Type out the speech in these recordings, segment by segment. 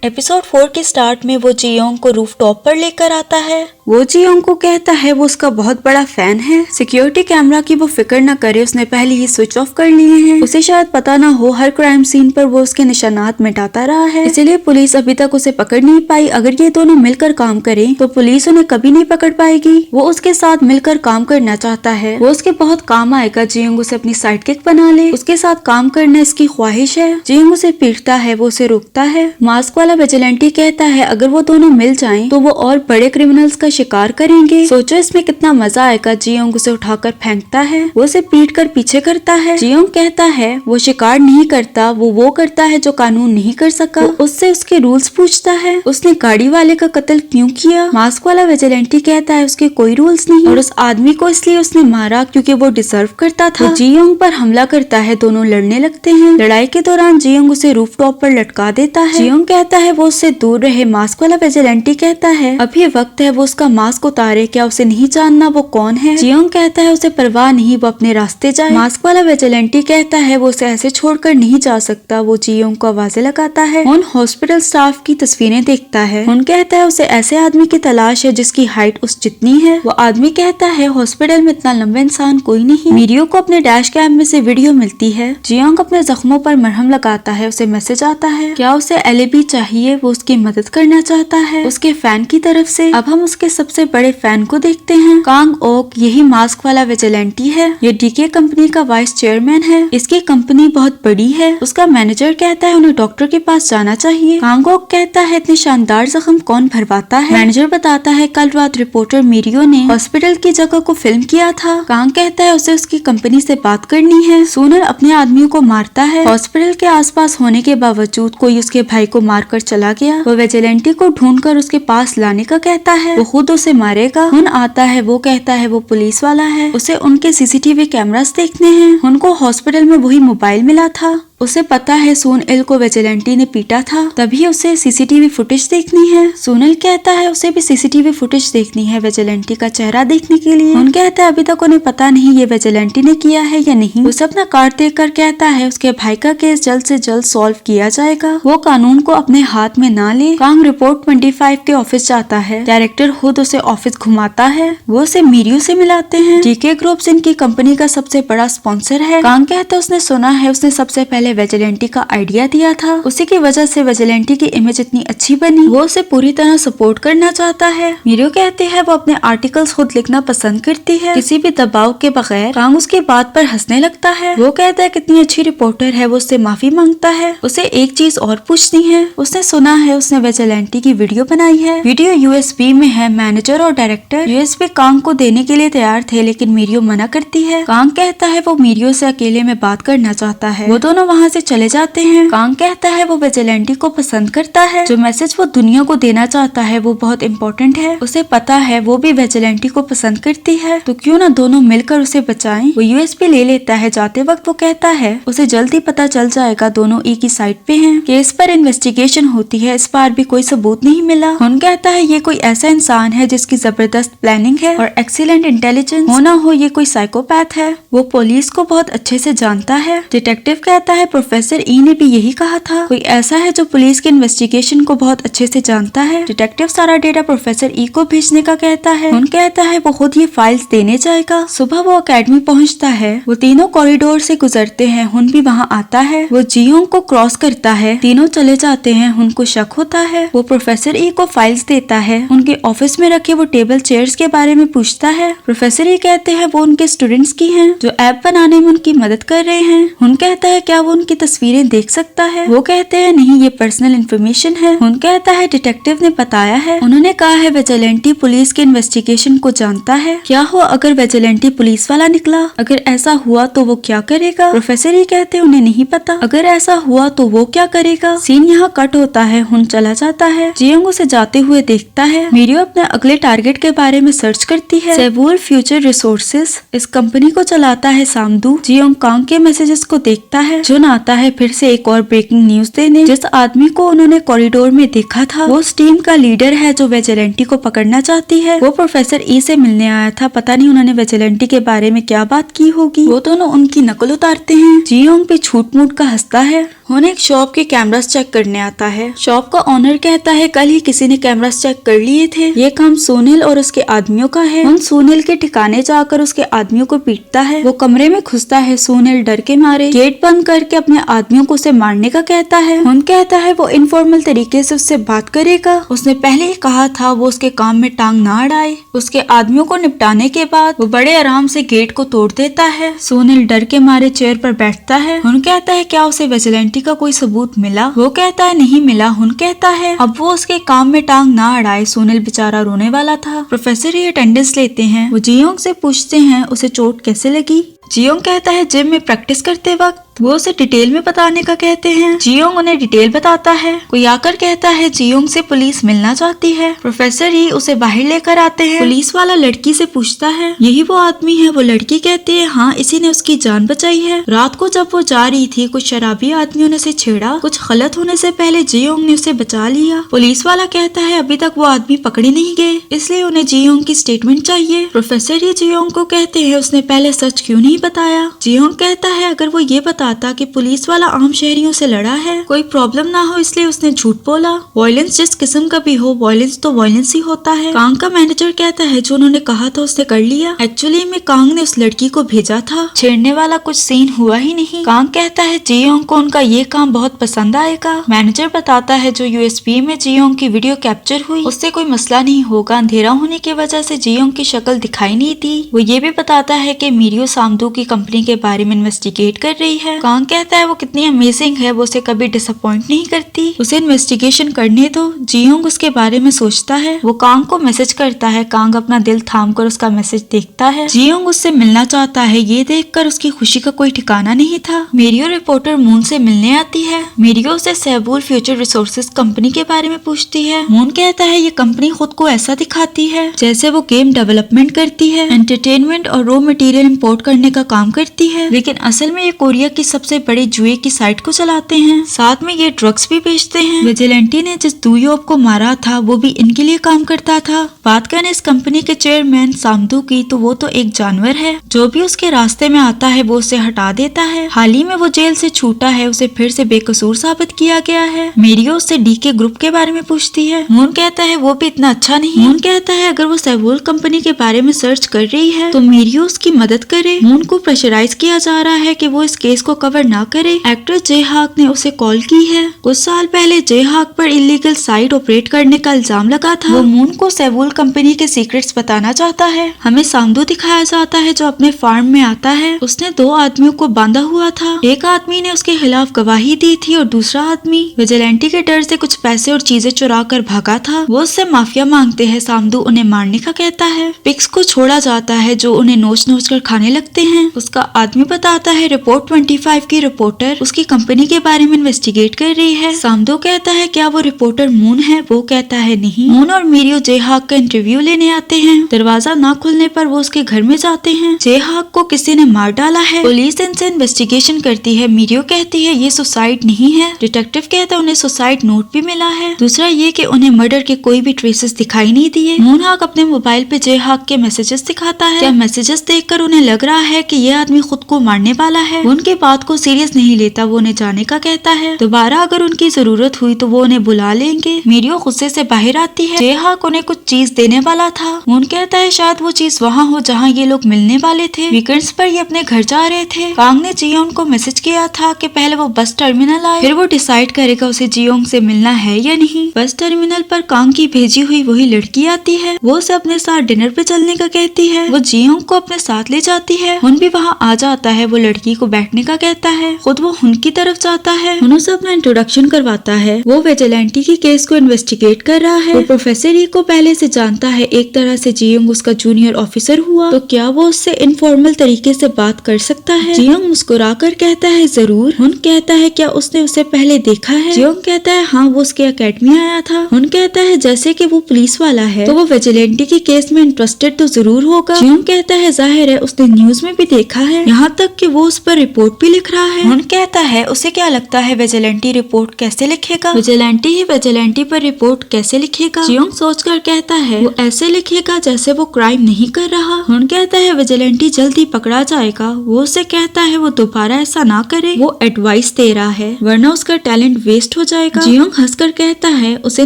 Episode 4 के start में वो जियोंग को रूफ टॉप पर लेकर आता है। वो जियोंग को कहता है वो उसका बहुत बड़ा फैन है। सिक्योरिटी कैमरा की वो फिक्र न करे, उसने पहले ही स्विच ऑफ कर लिए हैं। उसे शायद पता ना हो हर क्राइम सीन पर वो उसके निशानात मिटाता रहा है, इसीलिए पुलिस अभी तक उसे पकड़ नहीं पाई। अगर ये दोनों मिलकर काम करें तो पुलिस उन्हें कभी नहीं पकड़ पाएगी। वो उसके साथ मिलकर काम करना चाहता है, वो उसके बहुत काम आएगा। जियोंग उसे अपनी साइडकिक बना ले, उसके साथ काम करना इसकी ख्वाहिश है। जियोंग उसे पीटता है, वो उसे रोकता है। मास्क वाला विजिलेंटी कहता है अगर वो दोनों मिल जाएं तो वो और बड़े क्रिमिनल्स का शिकार करेंगे। सोचो इसमें कितना मजा आएगा। जियोंग उसे उठाकर फेंकता है, वो उसे पीट कर पीछे करता है। जियोंग कहता है वो शिकार नहीं करता, वो करता है जो कानून नहीं कर सका। उससे उसके रूल्स पूछता है, उसने गाड़ी वाले का कत्ल क्यों किया। मास्क वाला विजिलेंटी कहता है उसके कोई रूल्स नहीं और उस आदमी को इसलिए उसने मारा क्योंकि वो डिजर्व करता था। वो जियोंग पर हमला करता है, दोनों लड़ने लगते हैं। लड़ाई के दौरान जियोंग उसे रूफ टॉप पर लटका देता है। जियोंग कहता है वो उससे दूर रहे। मास्क वाला विजिलेंटी कहता है अभी वक्त है वो उसका मास्क उतारे, क्या उसे नहीं जानना वो कौन है। जियोंग कहता है उसे परवाह नहीं, वो अपने रास्ते जाए। मास्क वाला विजिलेंटी कहता है वो उसे ऐसे छोड़कर नहीं जा सकता। वो जियोंग को आवाजें लगाता है। उन हॉस्पिटल स्टाफ की तस्वीरें देखता है। उन कहता है उसे ऐसे आदमी की तलाश है जिसकी हाइट उस जितनी है। वो आदमी कहता है हॉस्पिटल में इतना लंबा इंसान कोई नहीं। मीरियो को अपने डैश कैम में से वीडियो मिलती है। जियोंग अपने जख्मों पर मरहम लगाता है। उसे मैसेज आता है क्या उसे एलिबी चाहिए, वो उसकी मदद करना चाहता है उसके फैन की तरफ से। अब हम उसके सबसे बड़े फैन को देखते हैं, कांग ओक। यही मास्क वाला विजिलेंटी है, ये डीके कंपनी का वाइस चेयरमैन है। इसकी कंपनी बहुत बड़ी है। उसका मैनेजर कहता है उन्हें डॉक्टर के पास जाना चाहिए। कांग ओक कहता है इतने शानदार जख्म कौन भरवाता है। मैनेजर बताता है कल रात रिपोर्टर मीरियो ने हॉस्पिटल की जगह को फिल्म किया था। कांग कहता है उसे उसकी कंपनी से बात करनी है। सूनर अपने आदमियों को मारता है। हॉस्पिटल के आसपास होने के बावजूद कोई उसके भाई को मारकर चला गया। वो विजिलेंटी को ढूंढकर उसके पास लाने का कहता है, वो खुद उसे मारेगा। हुन आता है, वो कहता है वो पुलिस वाला है, उसे उनके सीसीटीवी कैमरास देखने हैं। उनको हॉस्पिटल में वही मोबाइल मिला था। उसे पता है सूनइल को विजिलेंटी ने पीटा था, तभी उसे सीसीटीवी फुटेज देखनी है। सूनइल कहता है उसे भी सीसीटीवी फुटेज देखनी है विजिलेंटी का चेहरा देखने के लिए। उन कहता है अभी तक उन्हें पता नहीं ये विजिलेंटी ने किया है या नहीं। उसे अपना कार्ड देखकर कहता है उसके भाई का केस जल्द से जल्द सॉल्व किया जाएगा, वो कानून को अपने हाथ में ना ले। कांग रिपोर्ट 25 के ऑफिस जाता है। डायरेक्टर खुद उसे ऑफिस घुमाता है, वो उसे मीरियो से मिलाते हैं। डीके ग्रुप्स इनकी कंपनी का सबसे बड़ा स्पॉन्सर है। कांग कहता है उसने सुना है उसने सबसे पहले विजिलेंटी का आइडिया दिया था, उसी की वजह से विजिलेंटी की इमेज इतनी अच्छी बनी। वो उसे पूरी तरह सपोर्ट करना चाहता है। मीरियो कहते हैं वो अपने आर्टिकल्स खुद लिखना पसंद करती है, किसी भी दबाव के बगैर। कांग उसकी बात पर हंसने लगता है। वो कहता है कितनी अच्छी रिपोर्टर है। वो उससे माफी मांगता है। उसे एक चीज और पूछनी है। उसने सुना है उसने विजिलेंटी की वीडियो बनाई है। वीडियो यूएसबी में है। मैनेजर और डायरेक्टर यूएसबी कांग को देने के लिए तैयार थे, लेकिन मीरियो मना करती है। कांग कहता है वो मीरियो से अकेले में बात करना चाहता है। वो दोनों वहाँ से चले जाते हैं। कांग कहता है वो विजिलेंटी को पसंद करता है, जो मैसेज वो दुनिया को देना चाहता है वो बहुत इम्पोर्टेंट है। उसे पता है वो भी विजिलेंटी को पसंद करती है, तो क्यों ना दोनों मिलकर उसे बचाएं। वो यूएसबी ले लेता है। जाते वक्त वो कहता है उसे जल्दी पता चल जाएगा दोनों एक ही साइड पे हैं। केस पर इन्वेस्टिगेशन होती है, इस बार भी कोई सबूत नहीं मिला। हुन कहता है ये कोई ऐसा इंसान है जिसकी जबरदस्त प्लानिंग है और एक्सीलेंट इंटेलिजेंस। हो ना हो ये कोई साइकोपैथ है। वो पुलिस को बहुत अच्छे से जानता है। डिटेक्टिव कहता है प्रोफेसर ई ने भी यही कहा था, कोई ऐसा है जो पुलिस के इन्वेस्टिगेशन को बहुत अच्छे से जानता है। डिटेक्टिव सारा डेटा प्रोफेसर ई को भेजने का कहता है। हुन कहता है वो खुद ये फाइल्स देने जाएगा। सुबह वो अकेडमी पहुंचता है। वो तीनों कॉरिडोर से गुजरते हैं। हुन भी वहाँ आता है। वो जियोंग को क्रॉस करता है। तीनों चले जाते हैं। हुन को शक होता है। वो प्रोफेसर ई को फाइल्स देता है। उनके ऑफिस में रखे वो टेबल चेयर्स के बारे में पूछता है। प्रोफेसर ई कहते हैं वो उनके स्टूडेंट्स की हैं, जो ऐप बनाने में उनकी मदद कर रहे हैं। हुन कहता है क्या वो उनकी तस्वीरें देख सकता है। वो कहते हैं नहीं, ये पर्सनल इंफॉर्मेशन है। हुन कहता है डिटेक्टिव ने बताया है, उन्होंने कहा है विजिलेंटी पुलिस के इन्वेस्टिगेशन को जानता है। क्या हो अगर विजिलेंटी पुलिस वाला निकला, अगर ऐसा हुआ तो वो क्या करेगा। प्रोफेसर ही कहते हैं उन्हें नहीं पता, अगर ऐसा हुआ तो वो क्या करेगा। सीन यहाँ कट होता है। हुन चला जाता है। जियोंग उसे जाते हुए देखता है। मीरियो अपने अगले टारगेट के बारे में सर्च करती है। सेवूल फ्यूचर रिसोर्सेज, इस कंपनी को चलाता है सामदू। जियोंग कांग के मैसेजेस को देखता है। जुन आता है फिर से एक और ब्रेकिंग न्यूज देने। जिस आदमी को उन्होंने कॉरिडोर में देखा था वो उस टीम का लीडर है जो विजिलेंटी को पकड़ना चाहती है। वो प्रोफेसर ई से मिलने आया था। पता नहीं उन्होंने विजिलेंटी के बारे में क्या बात की होगी। वो दोनों उनकी नकल उतारते हैं। जियोंग भी छूट मूट का हंसता है। हुन एक शॉप के कैमरास चेक करने आता है। शॉप का ओनर कहता है कल ही किसी ने कैमरास चेक कर लिए थे, ये काम सोनिल और उसके आदमियों का है। हुन सोनिल के ठिकाने जाकर उसके आदमियों को पीटता है। वो कमरे में घुसता है। सोनिल डर के मारे गेट बंद करके अपने आदमियों को उसे मारने का कहता है। हुन कहता है वो इनफॉर्मल तरीके से उससे बात करेगा। उसने पहले ही कहा था वो उसके काम में टांग ना अड़ाए। उसके आदमियों को निपटाने के बाद वो बड़े आराम से गेट को तोड़ देता है। सोनिल डर के मारे चेयर पर बैठता है। हुन कहता है क्या उसे विजिलेंटी का कोई सबूत मिला? वो कहता है नहीं मिला। हुन कहता है अब वो उसके काम में टांग ना अड़ाए। सोनिल बेचारा रोने वाला था। प्रोफेसर ये अटेंडेंस लेते हैं। वो जियोंग से पूछते हैं उसे चोट कैसे लगी। जियोंग कहता है जिम में प्रैक्टिस करते वक्त। वो उसे डिटेल में बताने का कहते हैं। जियोंग उन्हें डिटेल बताता है। कोई आकर कहता है जियोंग से पुलिस मिलना चाहती है। प्रोफेसर ही उसे बाहर लेकर आते हैं। पुलिस वाला लड़की से पूछता है यही वो आदमी है? वो लड़की कहती है हाँ, इसी ने उसकी जान बचाई है। रात को जब वो जा रही थी कुछ शराबी आदमियों ने उसे छेड़ा। कुछ गलत होने से पहले जियोंग ने उसे बचा लिया। पुलिस वाला कहता है अभी तक वो आदमी पकड़े नहीं गए, इसलिए उन्हें जियोंग की स्टेटमेंट चाहिए। प्रोफेसर ही जियोंग को कहते हैं उसने पहले सच क्यों नहीं बताया। जियोंग कहता है अगर वो ये बताता कि पुलिस वाला आम शहरियों से लड़ा है, कोई प्रॉब्लम ना हो इसलिए उसने झूठ बोला। वायलेंस जिस किस्म का भी हो, वायलेंस तो वायलेंस ही होता है। कांग का मैनेजर कहता है जो उन्होंने कहा था उसने कर लिया। एक्चुअली में कांग ने उस लड़की को भेजा था, छेड़ने वाला कुछ सीन हुआ ही नहीं। कांग कहता है जियोंग को उनका ये काम बहुत पसंद आएगा। मैनेजर बताता है जो यूएसबी में जियोंग की वीडियो कैप्चर हुई उससे कोई मसला नहीं होगा। अंधेरा होने की वजह से जियोंग की शक्ल दिखाई नहीं दी। वो ये भी बताता है कि मिरियो सामदू की कंपनी के बारे में इन्वेस्टिगेट कर रही है। कांग कहता है वो कितनी अमेजिंग है, वो उसे कभी डिसअपॉइंट नहीं करती, उसे इन्वेस्टिगेशन करने दो। जियोंग उसके बारे में सोचता है। वो कांग को मैसेज करता है। कांग अपना दिल थामकर उसका मैसेज देखता है। जियोंग उससे मिलना चाहता है। ये देखकर उसकी खुशी का कोई ठिकाना नहीं था। मिरियो रिपोर्टर मून से मिलने आती है। मिरियो से सेबुल फ्यूचर रिसोर्सेज कंपनी के बारे में पूछती है। मून कहता है ये कंपनी खुद को ऐसा दिखाती है जैसे वो गेम डेवलपमेंट करती है, एंटरटेनमेंट और रॉ मटेरियल इंपोर्ट करने का काम करती है, लेकिन असल में ये कोरिया की सबसे बड़ी जुए की साइट को चलाते हैं। साथ में ये ड्रग्स भी बेचते हैं। विजिलेंटी ने जिस दुयोब को मारा था वो भी इनके लिए काम करता था। बात करें इस कंपनी के चेयरमैन सामदू की तो वो तो एक जानवर है, जो भी उसके रास्ते में आता है वो उसे हटा देता है। हाल ही में वो जेल से छूटा है, उसे फिर से बेकसूर साबित किया गया है। मिरियो उससे डी के ग्रुप के बारे में पूछती है। मून कहता है वो भी इतना अच्छा नहीं। मून कहता है अगर वो सेबुल कंपनी के बारे में सर्च कर रही है तो मिरियो उसकी मदद करे। मून को प्रेशराइज किया जा रहा है कि वो इस केस को कवर ना करे। एक्टर जे हाक ने उसे कॉल की है। कुछ साल पहले जे हाक पर इलीगल साइट ऑपरेट करने का इल्जाम लगा था। वो मून को सेबुल कंपनी के सीक्रेट्स बताना चाहता है। हमें सामदू दिखाया जाता है जो अपने फार्म में आता है। उसने 2 आदमियों को बांधा हुआ था। एक आदमी ने उसके खिलाफ गवाही दी थी और दूसरा आदमी विजिलेंटी के डर से कुछ पैसे और चीजें चुरा कर भागा था। वो उससे माफिया मांगते हैं। सामदू उन्हें मारने का कहता है। पिक्स को छोड़ा जाता है जो उन्हें नोच नोच कर खाने लगते हैं। उसका आदमी बताता है रिपोर्ट 25 की रिपोर्टर उसकी कंपनी के बारे में इन्वेस्टिगेट कर रही है। सामदो कहता है क्या वो रिपोर्टर मून है? वो कहता है नहीं। मून और मिरियो जे हाक का इंटरव्यू लेने आते हैं। दरवाजा ना खुलने पर वो उसके घर में जाते हैं। जे हाक को किसी ने मार डाला है। पुलिस इनसे इन्वेस्टिगेशन करती है। मिरियो कहती है ये सुसाइड नहीं है। डिटेक्टिव कहता है उन्हें सुसाइड नोट भी मिला है। दूसरा ये कि उन्हें मर्डर के कोई भी ट्रेसेस दिखाई नहीं दिए। मून हाक अपने मोबाइल पे जे हाक के मैसेजेस दिखाता है। क्या मैसेजेस देखकर उन्हें लग रहा है कि ये आदमी खुद को मारने वाला है। उनके बात को सीरियस नहीं लेता। वो उन्हें जाने का कहता है। दोबारा अगर उनकी जरूरत हुई तो वो उन्हें बुला लेंगे। मिरियो गुस्से से बाहर आती है। जे हाक उन्हें कुछ चीज देने वाला था। मून कहता है शायद वो चीज वहाँ हो जहाँ ये लोग मिलने वाले थे। वीकेंड्स पर ये अपने घर जा रहे थे। कांग ने जियोंग को मैसेज किया था कि पहले वो बस टर्मिनल आए, फिर वो डिसाइड करेगा उसे जियोंग से मिलना है या नहीं। बस टर्मिनल पर कांग की भेजी हुई वही लड़की आती है। वो उसे अपने साथ डिनर पे चलने का कहती है। वो जियोंग को अपने साथ ले जाती है। हुन भी वहाँ आ जाता है। वो लड़की को बैठने का कहता है। खुद वो हुन की तरफ जाता है। हुन उसे अपना इंट्रोडक्शन करवाता है। वो विजिलेंटी की केस को इन्वेस्टिगेट कर रहा है। वो प्रोफेसर ही को पहले से जानता है। एक तरह से जियोंग उसका जूनियर ऑफिसर हुआ, तो क्या वो उससे इनफॉर्मल तरीके से बात कर सकता है? जियोंग मुस्कुराकर कहता है जरूर। हुन कहता है क्या उसने उसे पहले देखा है? जियोंग कहता है हाँ, वो उसके अकेडमी आया था। हुन कहता है जैसे कि वो पुलिस वाला है तो वो विजिलेंटी की केस में इंटरेस्टेड तो जरूर होगा। जियोंग कहता है जाहिर है उसने न्यूज में भी देखा है, यहाँ तक कि वो उस पर रिपोर्ट भी लिख रहा है। हुन कहता है उसे क्या लगता है विजिलेंटी रिपोर्ट कैसे लिखेगा। विजिलेंटी ही विजिलेंटी पर रिपोर्ट कैसे लिखेगा। जियोंग सोचकर कहता है वो ऐसे लिखेगा जैसे वो क्राइम नहीं कर रहा। हुन कहता है विजिलेंटी जल्दी पकड़ा जाएगा। वो उसे कहता है वो दोबारा ऐसा ना करे, वो एडवाइस दे रहा है वरना उसका टैलेंट वेस्ट हो जाएगा। जियोंग हंसकर कहता है उसे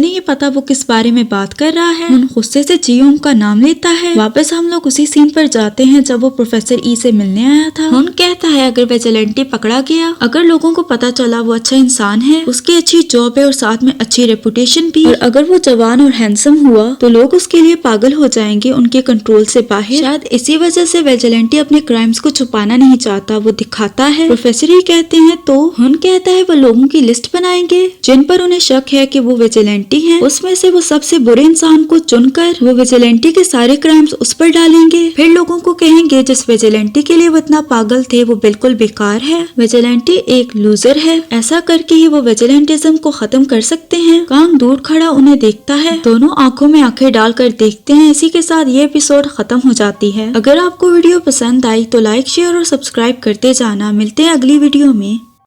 नहीं पता वो किस बारे में बात कर रहा है। हुन गुस्से से जियोंग का नाम लेता है। वापस हम लोग उसी सीन पर जाते हैं जब वो प्रोफेसर ई से मिलने आया था। हुन कहता है अगर विजिलेंटी पकड़ा गया, अगर लोगों को पता चला वो अच्छा इंसान है, उसकी अच्छी जॉब है और साथ में अच्छी रेपुटेशन भी, और अगर वो जवान और हैंडसम हुआ तो लोग उसके लिए पागल हो जाएंगे उनके कंट्रोल से बाहर। शायद इसी वजह से विजिलेंटी अपने क्राइम्स को छुपाना नहीं चाहता, वो दिखाता है। प्रोफेसर ही कहते हैं तो हुन कहता है वो लोगों की लिस्ट बनाएंगे जिन पर उन्हें शक है कि वो विजिलेंटी हैं। उसमें से वो सबसे बुरे इंसान को चुनकर वो विजिलेंटी के सारे क्राइम्स उस पर डालेंगे। फिर लोगों को कहेंगे जिस विजिलेंटी के लिए वो इतना पागल थे वो बिल्कुल बेकार है, विजिलेंटी एक लूजर है। ऐसा करके ही वो विजिलेंटिज्म को खत्म कर सकते हैं। कांग दूर खड़ा उन्हें देखता है, दोनों आंखों में आंखें डालकर देखते हैं। इसी के साथ ये एपिसोड खत्म हो जाती है। अगर आपको वीडियो पसंद आई तो लाइक, शेयर और सब्सक्राइब करते जाना। मिलते हैं अगली वीडियो में।